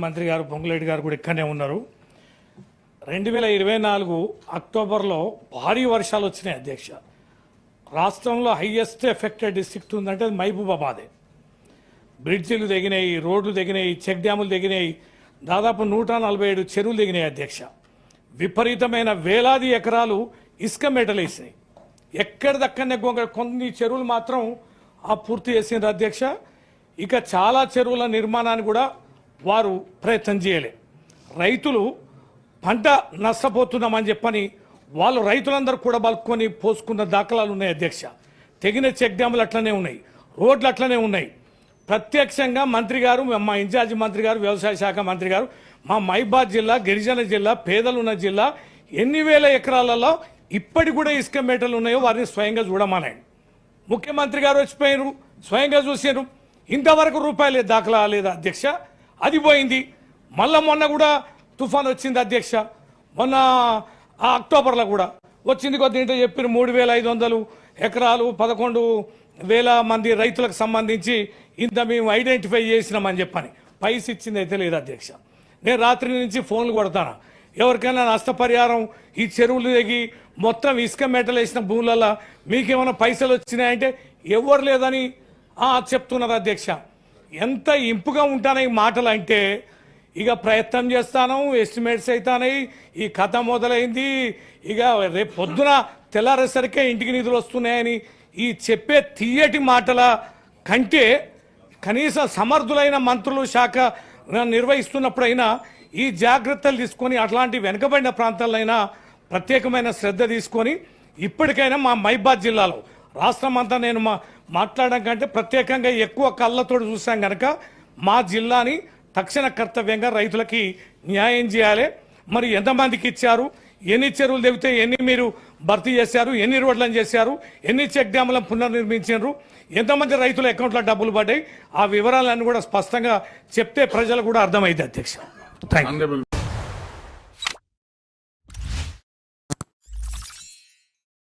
మంత్రి గారు పొంగులేటి గారు కూడా ఇక్కడనే ఉన్నారు. 2024 అక్టోబర్లో భారీ వర్షాలు వచ్చినాయి అధ్యక్ష. రాష్ట్రంలో హైయెస్ట్ ఎఫెక్టెడ్ డిస్ట్రిక్ట్ ఉందంటే అది మహబూబాబాదే. బ్రిడ్జిలు తెగినాయి, రోడ్లు తెగినాయి, చెక్ డ్యాములు తెగినాయి, దాదాపు 147 చెరువులు తెగినాయి అధ్యక్ష. విపరీతమైన వేలాది ఎకరాలు ఇసుక మేటలేసినాయి. ఎక్కడిదక్కడనే కొన్ని చెరువులు మాత్రం పూర్తి చేసిండ్రు అధ్యక్ష. ఇక చాలా చెరువుల నిర్మాణాన్ని కూడా వారు ప్రయత్నం చేయలే. రైతులు పంట నష్టపోతున్నామని చెప్పని వాళ్ళు రైతులందరూ కూడా బలుక్కొని పోసుకున్న దాఖలాలు ఉన్నాయి అధ్యక్ష. తెగిన చెక్ డ్యాములు అట్లనే ఉన్నాయి, రోడ్లు అట్లనే ఉన్నాయి. ప్రత్యక్షంగా మంత్రి గారు, మా ఇన్ఛార్జి మంత్రి గారు, వ్యవసాయ శాఖ మంత్రి గారు, మా మహబూబాబాద్ జిల్లా గిరిజన జిల్లా, పేదలున్న జిల్లా, ఎన్ని వేల ఎకరాలలో ఇప్పటికి కూడా ఇసుక మేటలు ఉన్నాయో వారిని స్వయంగా చూడమనండి. ముఖ్యమంత్రి గారు వచ్చిపోయినారు, స్వయంగా చూసారు. ఇంతవరకు రూపాయలు దాఖలా లేదు అధ్యక్ష. అది పోయింది. మొన్న కూడా తుఫాన్ వచ్చింది అధ్యక్ష. మొన్న అక్టోబర్లో కూడా వచ్చింది. కొద్దిగా చెప్పిన 3,500 ఎకరాలు 11,000 మంది రైతులకు సంబంధించి ఇంత మేము ఐడెంటిఫై చేసినామని చెప్పని పైసి ఇచ్చింది అయితే లేదు అధ్యక్ష. నేను రాత్రి నుంచి ఫోన్లు కొడతాను. ఎవరికైనా నష్టపరిహారం ఈ చెరువులు తెగి మొత్తం ఇసుక మెటలు వేసిన భూములలో మీకేమైనా పైసలు వచ్చినాయంటే ఎవరు లేదని చెప్తున్నారు అధ్యక్ష. ఎంత ఇంపుగా ఉంటాను ఈ మాటలు అంటే ఇక ప్రయత్నం చేస్తాను, ఎస్టిమేట్స్ అవుతాయి, ఈ కథ మొదలైంది. ఇక రేపు పొద్దున తెల్లారేసరికే ఇంటికి నిధులు వస్తున్నాయని ఈ చెప్పే తీయటి మాటల కంటే కనీసం సమర్థులైన మంత్రులు శాఖ నిర్వహిస్తున్నప్పుడైనా ఈ జాగ్రత్తలు తీసుకొని అట్లాంటి వెనుకబడిన ప్రాంతాలైనా ప్రత్యేకమైన శ్రద్ధ తీసుకొని ఇప్పటికైనా మా మహబూబాబాద్ జిల్లాలో రాష్ట్రం అంతా నేను మాట్లాడడం కంటే ప్రత్యేకంగా ఎక్కువ కళ్ళతో చూసాం కనుక మా జిల్లాని తక్షణ కర్తవ్యంగా రైతులకి న్యాయం చేయాలి. మరి ఎంతమందికి ఇచ్చారు, ఎన్ని చెరువులు తెగితే ఎన్ని మీరు భర్తీ చేశారు, ఎన్ని రోడ్లను చేశారు, ఎన్ని చెక్ డ్యాములను పునర్నిర్మించారు, ఎంతమంది రైతుల అకౌంట్లో డబ్బులు పడ్డాయి, ఆ వివరాలన్నీ కూడా స్పష్టంగా చెప్తే ప్రజలు కూడా అర్థమైంది అధ్యక్ష. Thank you.